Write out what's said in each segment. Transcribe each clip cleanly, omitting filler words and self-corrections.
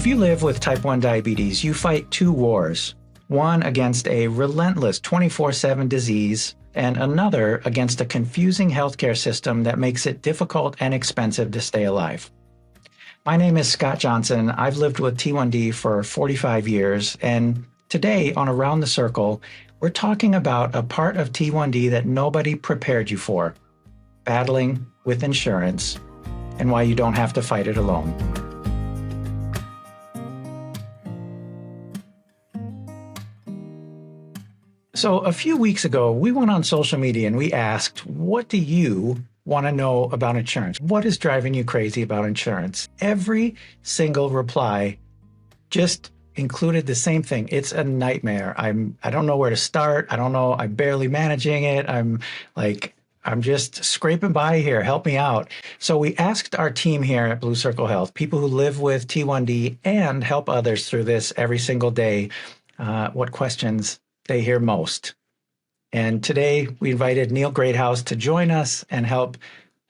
If you live with type 1 diabetes, you fight two wars. One against a relentless 24/7 disease, and another against a confusing healthcare system that makes it difficult and expensive to stay alive. My name is Scott Johnson. I've lived with T1D for 45 years, and today on Around the Circle, we're talking about a part of T1D that nobody prepared you for, battling with insurance, and why you don't have to fight it alone. So a few weeks ago, we went on social media and we asked, what do you want to know about insurance? What is driving you crazy about insurance? Every single reply just included the same thing. It's a nightmare. I don't know where to start. I don't know. I'm barely managing it. I'm just scraping by here. Help me out. So we asked our team here at Blue Circle Health, people who live with T1D and help others through this every single day, what questions they hear most. And today we invited Neil Greathouse to join us and help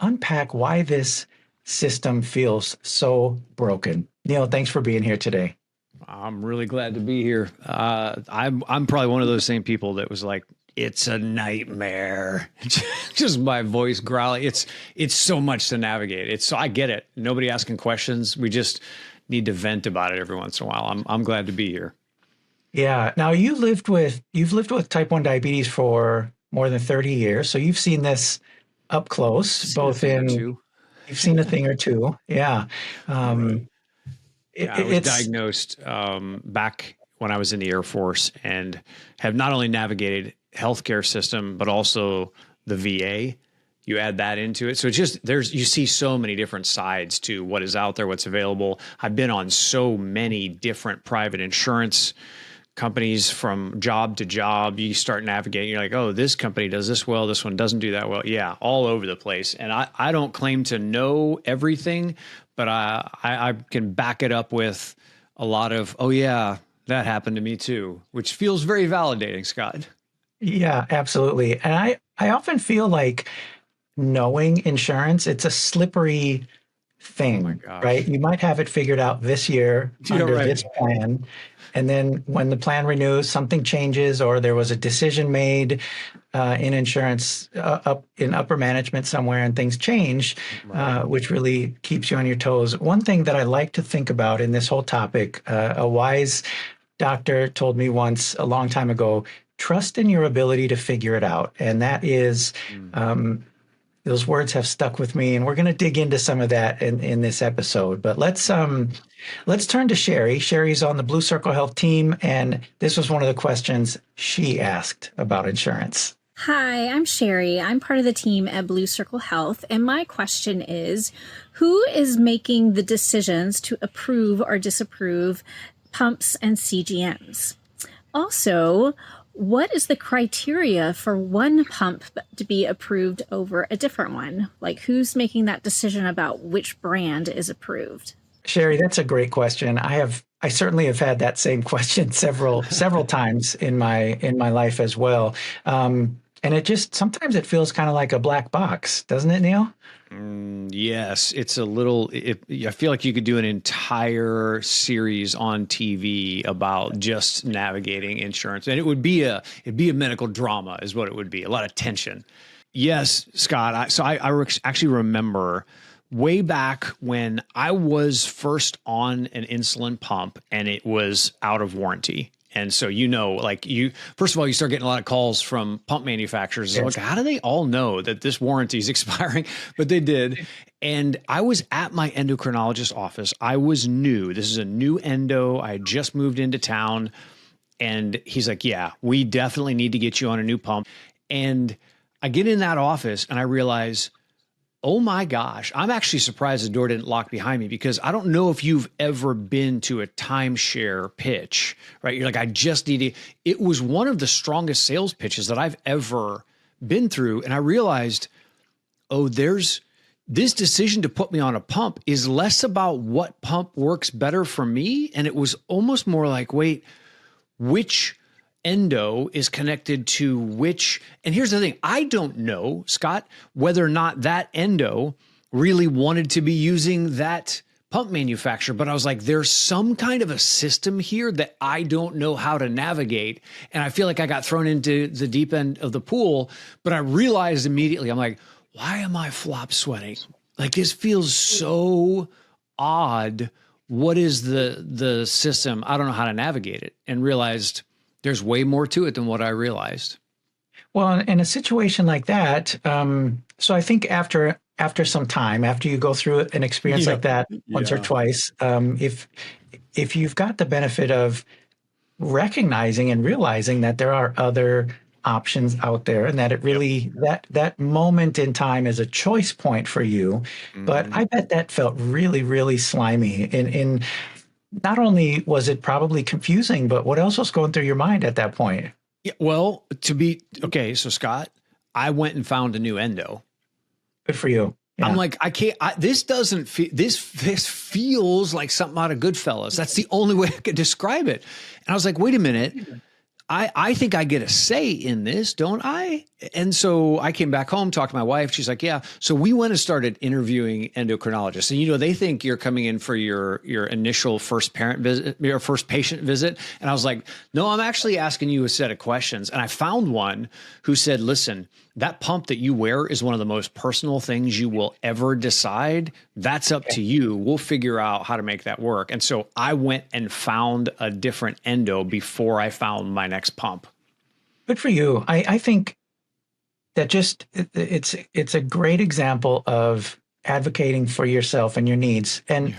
unpack why this system feels so broken. Neil, thanks for being here today. I'm really glad to be here. I'm probably one of those same people that was like, it's a nightmare. Just my voice growling. It's so much to navigate. I get it. Nobody asking questions. We just need to vent about it every once in a while. I'm glad to be here. Yeah. Now you've lived with type 1 diabetes for more than 30 years. So you've seen this up close, you've seen a thing or two. Yeah. Right. I was diagnosed back when I was in the Air Force and have not only navigated healthcare system, but also the VA. You add that into it. So it's just, you see so many different sides to what is out there, what's available. I've been on so many different private insurance companies from job to job. You start navigating, you're like, oh, this company does this well, this one doesn't do that well. Yeah, all over the place. And I don't claim to know everything, but I can back it up with a lot of, oh yeah, that happened to me too, which feels very validating, Scott. Yeah, absolutely. And I often feel like knowing insurance, it's a slippery thing, right? You might have it figured out this year under this plan. And then when the plan renews, something changes, or there was a decision made in insurance up in upper management somewhere, and things change, which really keeps you on your toes. One thing that I like to think about in this whole topic, a wise doctor told me once a long time ago, trust in your ability to figure it out. And that is, those words have stuck with me, and we're going to dig into some of that in this episode. But let's turn to Sherry. Sherry's on the Blue Circle Health team, and this was one of the questions she asked about insurance. Hi, I'm Sherry. I'm part of the team at Blue Circle Health, and my question is, who is making the decisions to approve or disapprove pumps and CGMs? Also, what is the criteria for one pump to be approved over a different one? Like, who's making that decision about which brand is approved? Sherry, that's a great question. I certainly have had that same question several times in my life as well. And sometimes it feels kind of like a black box, doesn't it, Neil? Yes, it's a little, I feel like you could do an entire series on TV about just navigating insurance, and it'd be a medical drama is what it would be. A lot of tension. Yes, Scott. I actually remember way back when I was first on an insulin pump and it was out of warranty. And so, first of all, you start getting a lot of calls from pump manufacturers. Yes. Like, how do they all know that this warranty is expiring? But they did. And I was at my endocrinologist office. I was new. This is a new endo. I had just moved into town. And he's like, yeah, we definitely need to get you on a new pump. And I get in that office and I realize, oh my gosh, I'm actually surprised the door didn't lock behind me, because I don't know if you've ever been to a timeshare pitch, right? You're like, I just need it. It was one of the strongest sales pitches that I've ever been through. And I realized, oh, this decision to put me on a pump is less about what pump works better for me. And it was almost more like, wait, which endo is connected to which. And here's the thing. I don't know, Scott, whether or not that endo really wanted to be using that pump manufacturer, but I was like, there's some kind of a system here that I don't know how to navigate. And I feel like I got thrown into the deep end of the pool, but I realized immediately, I'm like, why am I flop sweating? Like, this feels so odd. What is the system? I don't know how to navigate it, and realized there's way more to it than what I realized. Well, in a situation like that, so I think after some time, after you go through an experience like that once or twice, if you've got the benefit of recognizing and realizing that there are other options out there, and that it really that moment in time is a choice point for you. But I bet that felt really, really slimy. In not only was it probably confusing, but what else was going through your mind at that point? Yeah, well, okay, so Scott, I went and found a new endo. Good for you. Yeah. I'm like, I can't, this doesn't feel, this feels like something out of Goodfellas. That's the only way I could describe it. And I was like, wait a minute. I think I get a say in this, don't I? And so I came back home, talked to my wife. She's like, yeah. So we went and started interviewing endocrinologists. And, they think you're coming in for your initial first parent visit, your first patient visit. And I was like, no, I'm actually asking you a set of questions. And I found one who said, listen, that pump that you wear is one of the most personal things you will ever decide. That's up to you. We'll figure out how to make that work. And so I went and found a different endo before I found my next pump. Good for you. I think that it's a great example of advocating for yourself and your needs. And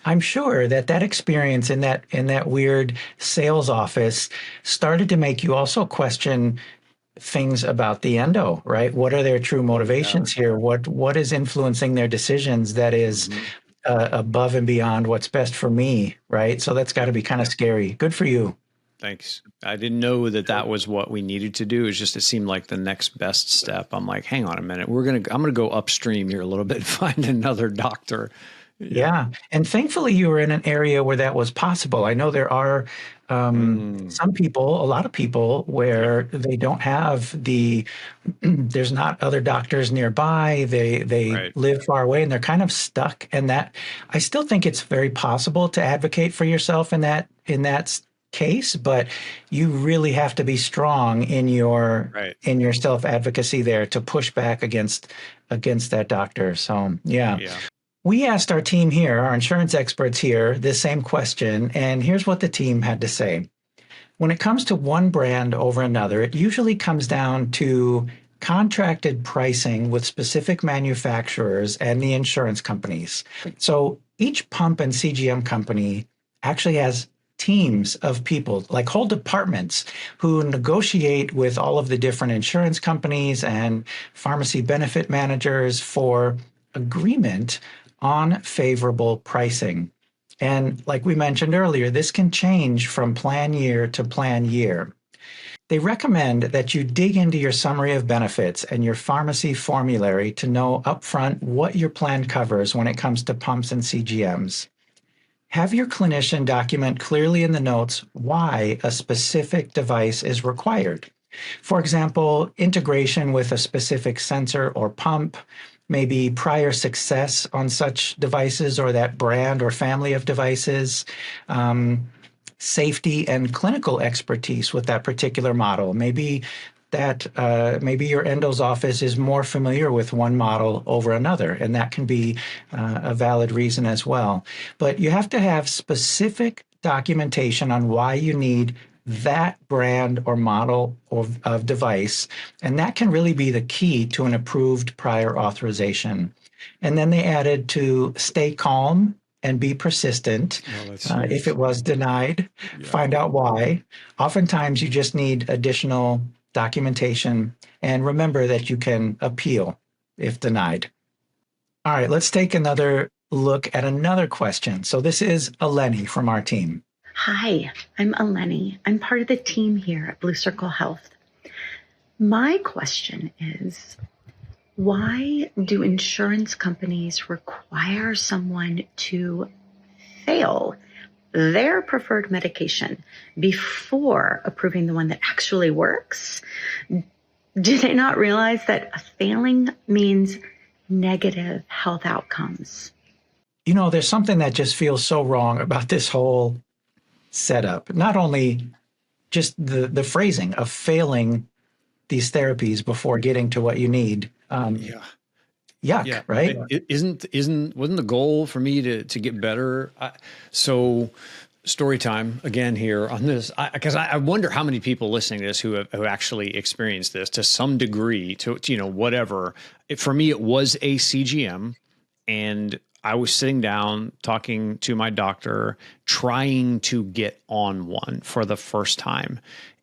I'm sure that experience in that weird sales office started to make you also question things about the endo, right? What are their true motivations here? What is influencing their decisions that is above and beyond what's best for me, right? So that's got to be kind of scary. Good for you. Thanks. I didn't know that was what we needed to do. It's just, it seemed like the next best step. I'm like, hang on a minute. I'm going to go upstream here a little bit and find another doctor. Yeah. And thankfully you were in an area where that was possible. I know there are some people, a lot of people, where they don't have there's not other doctors nearby. They live far away and they're kind of stuck. And that, I still think it's very possible to advocate for yourself in that case, but you really have to be strong in your self-advocacy there to push back against that doctor. So yeah. We asked our team here, our insurance experts here, this same question, and here's what the team had to say. When it comes to one brand over another, it usually comes down to contracted pricing with specific manufacturers and the insurance companies. So each pump and CGM company actually has teams of people, like whole departments, who negotiate with all of the different insurance companies and pharmacy benefit managers for agreement on favorable pricing. And like we mentioned earlier, this can change from plan year to plan year. They recommend that you dig into your summary of benefits and your pharmacy formulary to know upfront what your plan covers when it comes to pumps and CGMs. Have your clinician document clearly in the notes why a specific device is required. For example, integration with a specific sensor or pump, maybe prior success on such devices or that brand or family of devices, safety and clinical expertise with that particular model. Maybe your endo's office is more familiar with one model over another, and that can be a valid reason as well. But you have to have specific documentation on why you need that brand or model of device, and that can really be the key to an approved prior authorization. And then they added to stay calm and be persistent. If it was denied, find out why. Oftentimes you just need additional documentation, and remember that you can appeal if denied. All right, let's take another look at another question. So this is Eleni from our team. Hi, I'm Eleni. I'm part of the team here at Blue Circle Health. My question is, why do insurance companies require someone to fail their preferred medication before approving the one that actually works? Do they not realize that failing means negative health outcomes? there's something that just feels so wrong about this whole setup. Not only just the phrasing of failing these therapies before getting to what you need. Yeah. Yuck, Yeah. right? Wasn't the goal for me to get better? So story time again here on this, because I wonder how many people listening to this who actually experienced this to some degree, to whatever. For me, it was a CGM, and I was sitting down talking to my doctor, trying to get on one for the first time,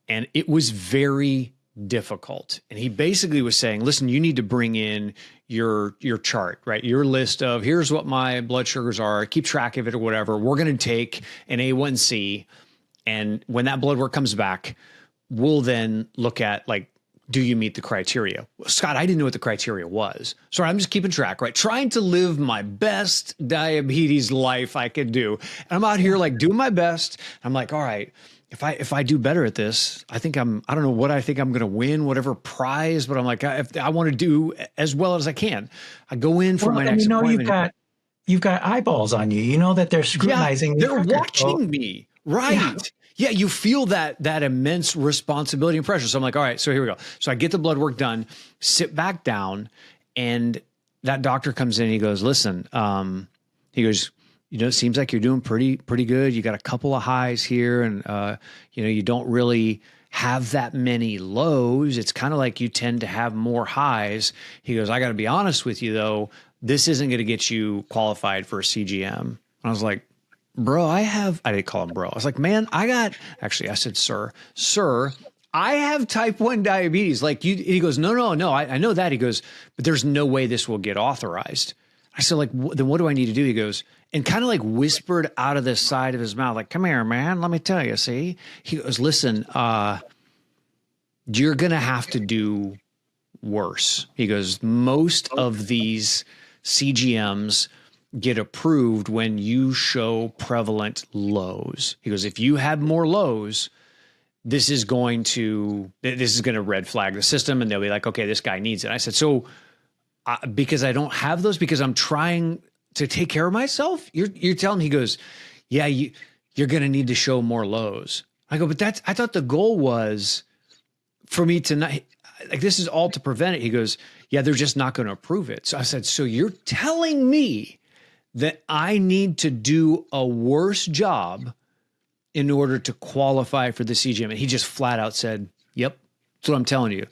and it was very difficult. And he basically was saying, listen, you need to bring in your chart, right? Your list of, here's what my blood sugars are, keep track of it or whatever. We're going to take an A1C. And when that blood work comes back, we'll then look at, like, do you meet the criteria? Scott, I didn't know what the criteria was. So I'm just keeping track, right? Trying to live my best diabetes life I could do. And I'm out here like doing my best. I'm like, all right, if I do better at this, I don't know what I think I'm going to win, whatever prize, but I'm like, I want to do as well as I can. I go in for my next appointment. You've got eyeballs on you. You know that they're scrutinizing. Yeah, they're watching me. Right. Yeah. You feel that immense responsibility and pressure. So I'm like, all right, so here we go. So I get the blood work done, sit back down, and that doctor comes in and he goes, listen, he goes, it seems like you're doing pretty good. You got a couple of highs here, and you don't really have that many lows. It's kind of like you tend to have more highs. He goes, I got to be honest with you though, this isn't going to get you qualified for a CGM. And I was like, bro, I didn't call him bro. I was like, man, I said, sir, I have type 1 diabetes. Like you, he goes, no, I know that. He goes, but there's no way this will get authorized. I said, like, then what do I need to do? He goes, and kind of like whispered out of the side of his mouth, like, come here, man, let me tell you, see? He goes, listen, you're going to have to do worse. He goes, most of these CGMs get approved when you show prevalent lows. He goes, if you have more lows, this is going to red flag the system, and they'll be like, okay, this guy needs it. I said, so because I don't have those, because I'm trying to take care of myself, you're telling me? He goes, yeah, you're going to need to show more lows. I go, but I thought the goal was for me to not, like, this is all to prevent it. He goes, yeah, they're just not going to approve it. So I said, so you're telling me that I need to do a worse job in order to qualify for the CGM? And he just flat out said, yep, that's what I'm telling you.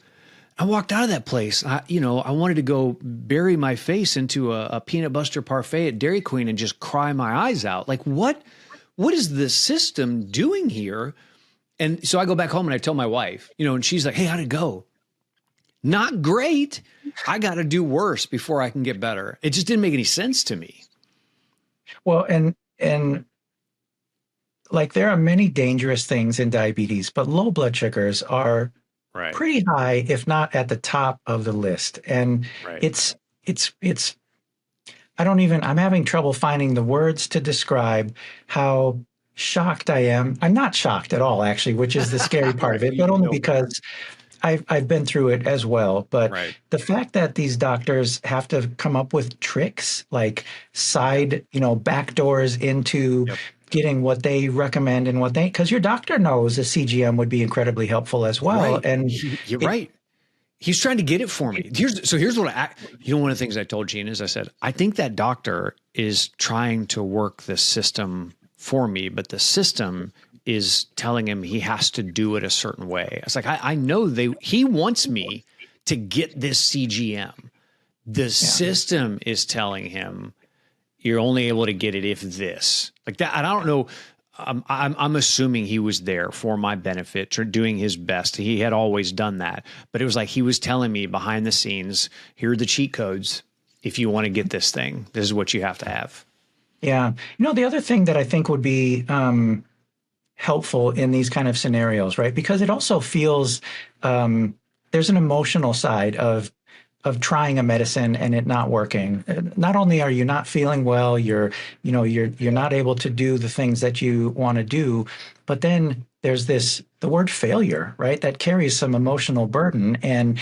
I walked out of that place. I wanted to go bury my face into a peanut butter parfait at Dairy Queen and just cry my eyes out. Like, what is the system doing here? And so I go back home and I tell my wife, and she's like, hey, how'd it go? Not great. I got to do worse before I can get better. It just didn't make any sense to me. Well, and like, there are many dangerous things in diabetes, but low blood sugars are pretty high, if not at the top of the list. And it's I'm having trouble finding the words to describe how shocked I am. I'm not shocked at all, actually, which is the scary part of it, but only because I've been through it as well. But the fact that these doctors have to come up with tricks, like back doors into getting what they recommend and because your doctor knows a CGM would be incredibly helpful as well. Right. And you're right. He's trying to get it for me. Here's what one of the things I told Gene is I said, I think that doctor is trying to work the system for me, but the system is telling him he has to do it a certain way. It's like, I know he wants me to get this CGM. The system is telling him you're only able to get it if this, like that. And I don't know. I'm assuming he was there for my benefit, doing his best. He had always done that, but it was like he was telling me behind the scenes, here are the cheat codes. If you want to get this thing, this is what you have to have. Yeah. The other thing that I think would be helpful in these kind of scenarios, right? Because it also feels there's an emotional side of trying a medicine and it not working. Not only are you not feeling well, you're not able to do the things that you want to do, but then there's the word failure, right? That carries some emotional burden. And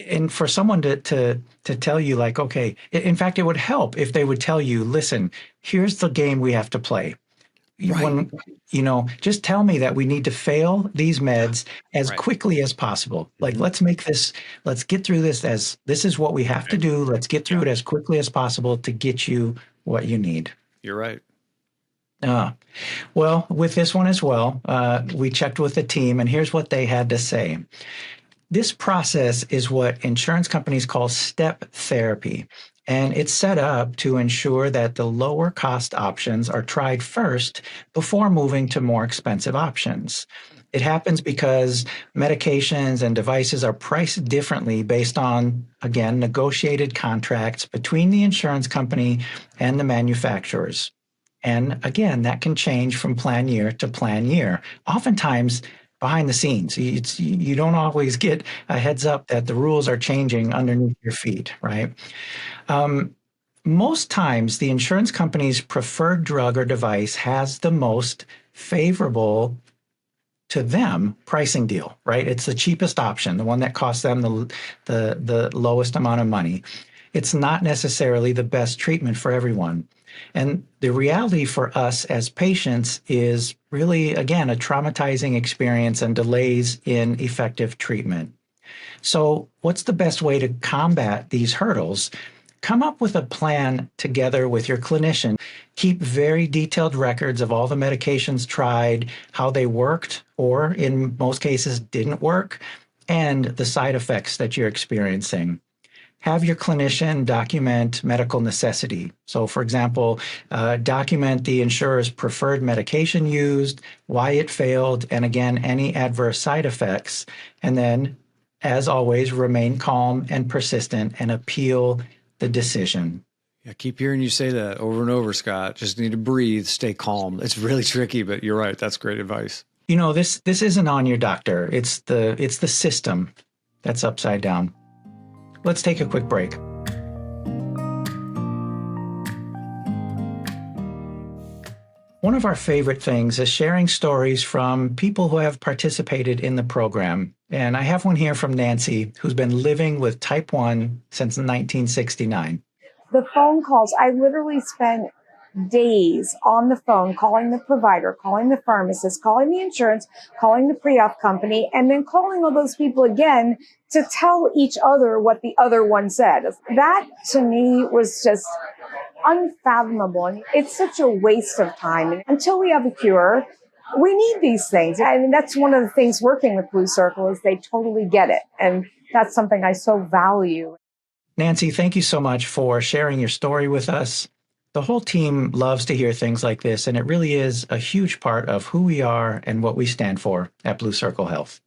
and for someone to tell you like, okay, in fact, it would help if they would tell you, listen, here's the game we have to play. Right. When, just tell me that we need to fail these meds as quickly as possible. Like, let's get through this this is what we have to do. Let's get through it as quickly as possible to get you what you need. You're right. Well, with this one as well, we checked with the team, and here's what they had to say. This process is what insurance companies call step therapy, and it's set up to ensure that the lower cost options are tried first before moving to more expensive options. It happens because medications and devices are priced differently based on, again, negotiated contracts between the insurance company and the manufacturers. And again, that can change from plan year to plan year. Oftentimes, behind the scenes, you don't always get a heads up that the rules are changing underneath your feet, right? Most times, the insurance company's preferred drug or device has the most favorable to them pricing deal, right? It's the cheapest option, the one that costs them the lowest amount of money. It's not necessarily the best treatment for everyone. And the reality for us as patients is really, again, a traumatizing experience and delays in effective treatment. So what's the best way to combat these hurdles? Come up with a plan together with your clinician. Keep very detailed records of all the medications tried, how they worked, or in most cases didn't work, and the side effects that you're experiencing. Have your clinician document medical necessity. So, for example, document the insurer's preferred medication used, why it failed, and again, any adverse side effects. And then, as always, remain calm and persistent and appeal the decision. I keep hearing you say that over and over, Scott. Just need to breathe, stay calm. It's really tricky, but you're right. That's great advice. This isn't on your doctor. It's the system that's upside down. Let's take a quick break. One of our favorite things is sharing stories from people who have participated in the program. And I have one here from Nancy, who's been living with type 1 since 1969. The phone calls, I literally spent days on the phone calling the provider, calling the pharmacist, calling the insurance, calling the pre-op company, and then calling all those people again to tell each other what the other one said. That to me was just unfathomable. And it's such a waste of time. Until we have a cure, we need these things. And that's one of the things working with Blue Circle is they totally get it. And that's something I so value. Nancy, thank you so much for sharing your story with us. The whole team loves to hear things like this, and it really is a huge part of who we are and what we stand for at Blue Circle Health.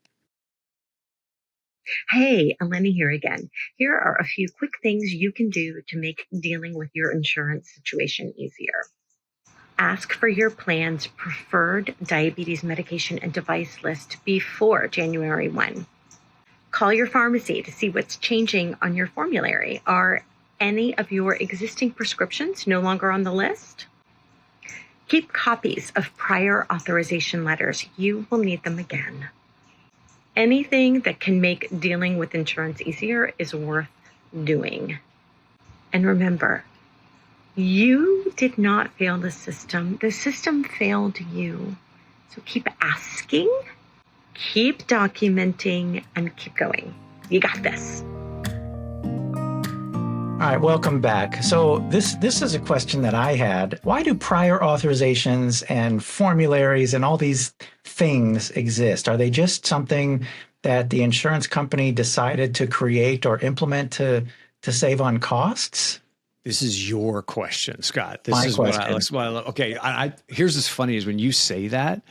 Hey, Eleni here again. Here are a few quick things you can do to make dealing with your insurance situation easier. Ask for your plan's preferred diabetes medication and device list before January 1. Call your pharmacy to see what's changing on your formulary. Are any of your existing prescriptions no longer on the list? Keep copies of prior authorization letters. You will need them again. Anything that can make dealing with insurance easier is worth doing. And remember, you did not fail the system. The system failed you. So keep asking, keep documenting, and keep going. You got this. All right, welcome back. So this is a question that I had. Why do prior authorizations and formularies and all these things exist? Are they just something that the insurance company decided to create or implement to save on costs? This is your question, Scott. This My is question. what I love. Okay, here's what's funny is when you say that,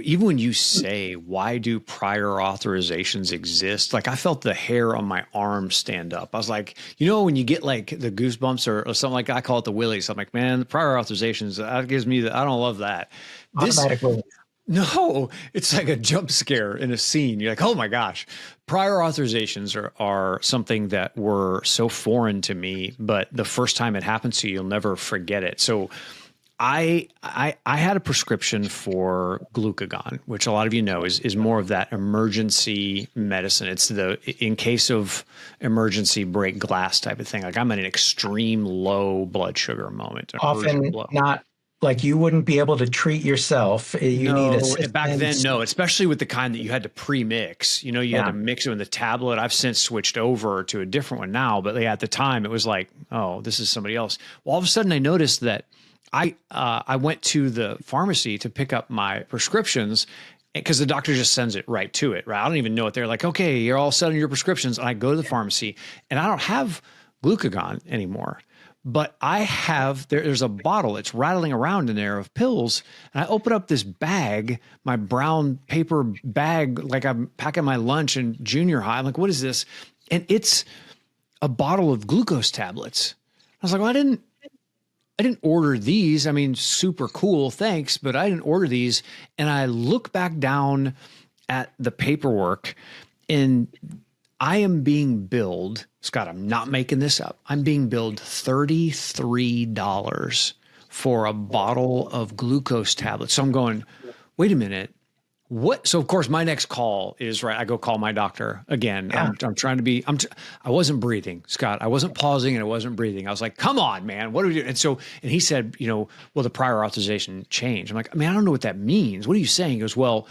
even when you say, why do prior authorizations exist? Like I felt the hair on my arm stand up. I was like, when you get like the goosebumps or something like I call it the willies. I'm like, man, the prior authorizations, that gives me I don't love that. Automatically. No, it's like a jump scare in a scene. You're like, oh my gosh. Prior authorizations are something that were so foreign to me, but the first time it happens to you, you'll never forget it. So I had a prescription for glucagon, which a lot of you know is more of that emergency medicine. It's the in case of emergency break glass type of thing. Like I'm in an extreme low blood sugar moment. Often not like you wouldn't be able to treat yourself. You need No, back then, assistance. no, especially with the kind that you had to pre-mix. You know, you had to mix it in the tablet. I've since switched over to a different one now, but at the time it was like, oh, this is somebody else. Well, all of a sudden I noticed that I went to the pharmacy to pick up my prescriptions because the doctor just sends it right to it, right? I don't even know it. They're like, okay, you're all set on your prescriptions. And I go to the pharmacy and I don't have glucagon anymore. But I have, there's a bottle, it's rattling around in there of pills. And I open up this bag, my brown paper bag, like I'm packing my lunch in junior high. I'm like, what is this? And it's a bottle of glucose tablets. I was like, well, I didn't order these. I mean, super cool, thanks, but I didn't order these. And I look back down at the paperwork and I am being billed, Scott, I'm not making this up. I'm being billed $33 for a bottle of glucose tablets. So I'm going, wait a minute. What? So of course my next call is right. I go call my doctor again. Yeah. I'm trying to be, I wasn't breathing, Scott. I wasn't pausing and I wasn't breathing. I was like, come on, man. What are we doing? And he said, well, the prior authorization changed. I'm like, I don't know what that means. What are you saying? He goes, well,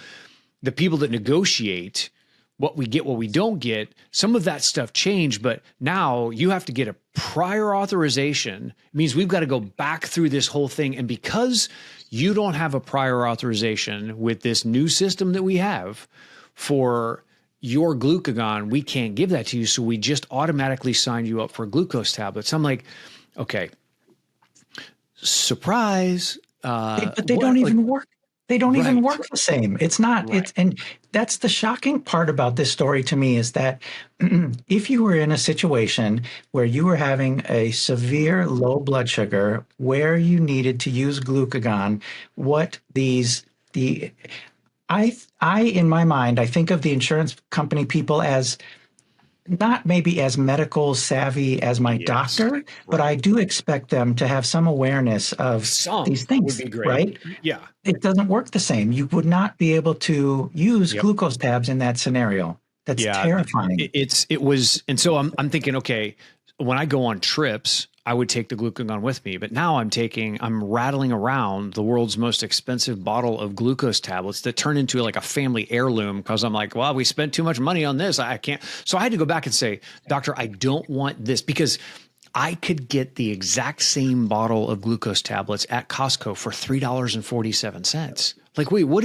the people that negotiate what we get, what we don't get, some of that stuff changed, but now you have to get a prior authorization. It means we've got to go back through this whole thing. And because you don't have a prior authorization with this new system that we have for your glucagon, we can't give that to you. So we just automatically sign you up for glucose tablets. I'm like, okay, surprise. But they don't even work. They don't even work the same. It's not, and that's the shocking part about this story to me is that if you were in a situation where you were having a severe low blood sugar, where you needed to use glucagon, I, in my mind, I think of the insurance company people as not maybe as medical savvy as my doctor, but I do expect them to have some awareness of these things, would be great. Right? Yeah. It doesn't work the same. You would not be able to use glucose tabs in that scenario. That's terrifying. And so I'm thinking, okay, when I go on trips, I would take the glucagon with me, but now I'm rattling around the world's most expensive bottle of glucose tablets that turn into like a family heirloom because I'm like, well, we spent too much money on this. I can't. So I had to go back and say, doctor, I don't want this because I could get the exact same bottle of glucose tablets at Costco for $3.47. Like, wait, what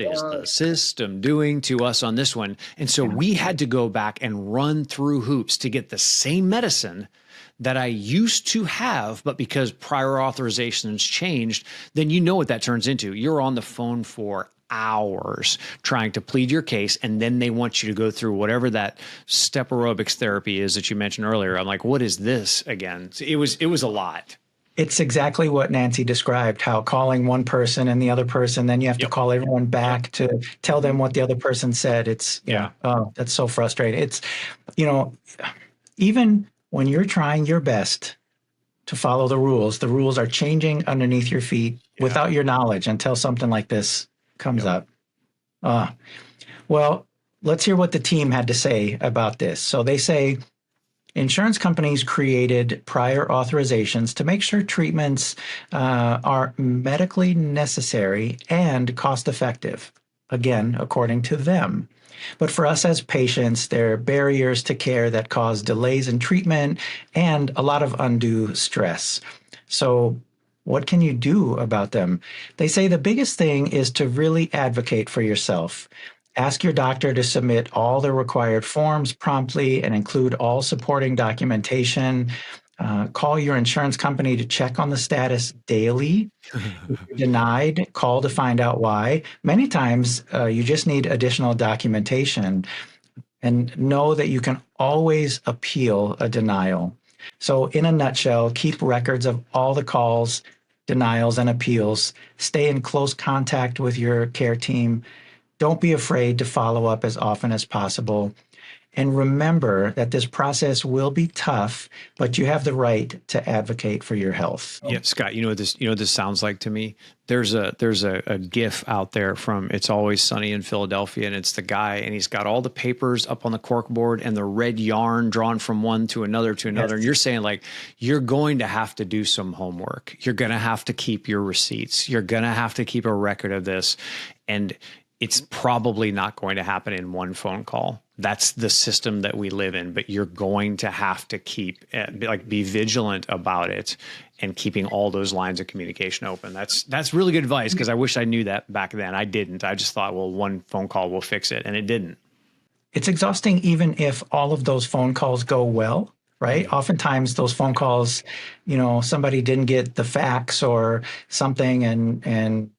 is the system doing to us on this one? And so we had to go back and run through hoops to get the same medicine that I used to have, but because prior authorizations changed, then you know what that turns into. You're on the phone for hours trying to plead your case, and then they want you to go through whatever that step aerobics therapy is that you mentioned earlier. I'm like, what is this again? It was a lot. It's exactly what Nancy described, how calling one person and the other person, then you have to call everyone back to tell them what the other person said. It's, oh, that's so frustrating. It's, even when you're trying your best to follow the rules are changing underneath your feet without your knowledge until something like this comes up. Well, let's hear what the team had to say about this. So they say insurance companies created prior authorizations to make sure treatments are medically necessary and cost effective, again, according to them. But for us as patients, there are barriers to care that cause delays in treatment and a lot of undue stress. So what can you do about them? They say the biggest thing is to really advocate for yourself. Ask your doctor to submit all the required forms promptly and include all supporting documentation. Call your insurance company to check on the status daily. If you're denied, call to find out why. Many times, you just need additional documentation, and know that you can always appeal a denial. So in a nutshell, keep records of all the calls, denials, and appeals. Stay in close contact with your care team. Don't be afraid to follow up as often as possible. And remember that this process will be tough, but you have the right to advocate for your health. Yeah, Scott, you know what this sounds like to me? There's a GIF out there from It's Always Sunny in Philadelphia, and it's the guy, and he's got all the papers up on the corkboard and the red yarn drawn from one to another to another. Yes. And you're saying, like, you're going to have to do some homework. You're going to have to keep your receipts. You're going to have to keep a record of this. And it's probably not going to happen in one phone call. That's the system that we live in, but you're going to have to be vigilant about it and keeping all those lines of communication open. That's really good advice, because I wish I knew that back then. I didn't. I just thought, well, one phone call will fix it, and it didn't. It's exhausting even if all of those phone calls go well, right? Oftentimes those phone calls, somebody didn't get the fax or something, and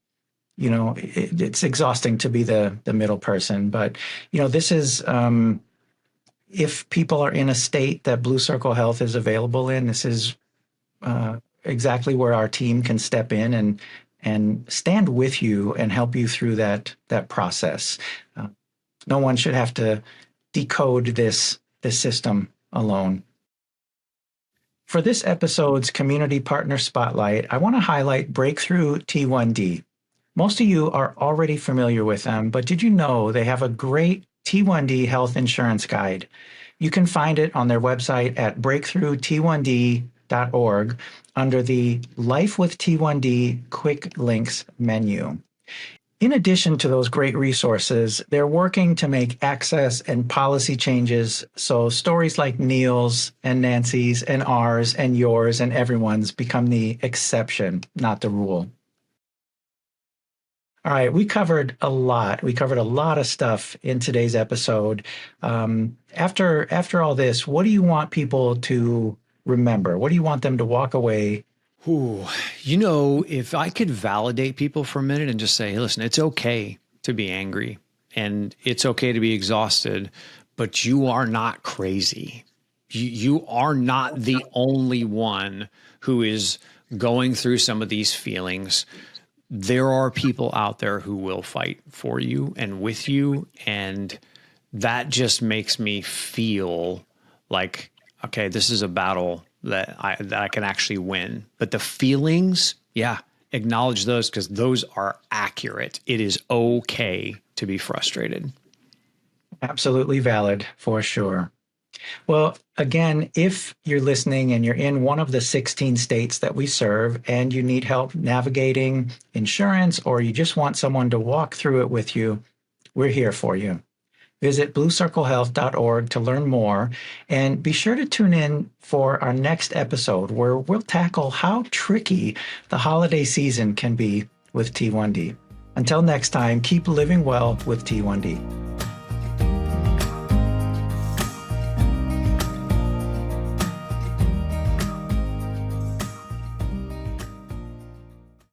it's exhausting to be the middle person. But, this is, if people are in a state that Blue Circle Health is available in, this is exactly where our team can step in and stand with you and help you through that process. No one should have to decode this system alone. For this episode's Community Partner Spotlight, I want to highlight Breakthrough T1D. Most of you are already familiar with them, but did you know they have a great T1D health insurance guide? You can find it on their website at breakthrough-t1d.org under the Life with T1D Quick Links menu. In addition to those great resources, they're working to make access and policy changes so stories like Neil's and Nancy's and ours and yours and everyone's become the exception, not the rule. All right, we covered a lot. We covered a lot of stuff in today's episode. After all this, what do you want people to remember? What do you want them to walk away? If I could validate people for a minute and just say, hey, listen, it's okay to be angry and it's okay to be exhausted, but you are not crazy. You are not the only one who is going through some of these feelings. There are people out there who will fight for you and with you. And that just makes me feel like, okay, this is a battle that I can actually win. But the feelings, acknowledge those, because those are accurate. It is okay to be frustrated. Absolutely valid, for sure. Well, again, if you're listening and you're in one of the 16 states that we serve and you need help navigating insurance, or you just want someone to walk through it with you, we're here for you. Visit bluecirclehealth.org to learn more, and be sure to tune in for our next episode where we'll tackle how tricky the holiday season can be with T1D. Until next time, keep living well with T1D.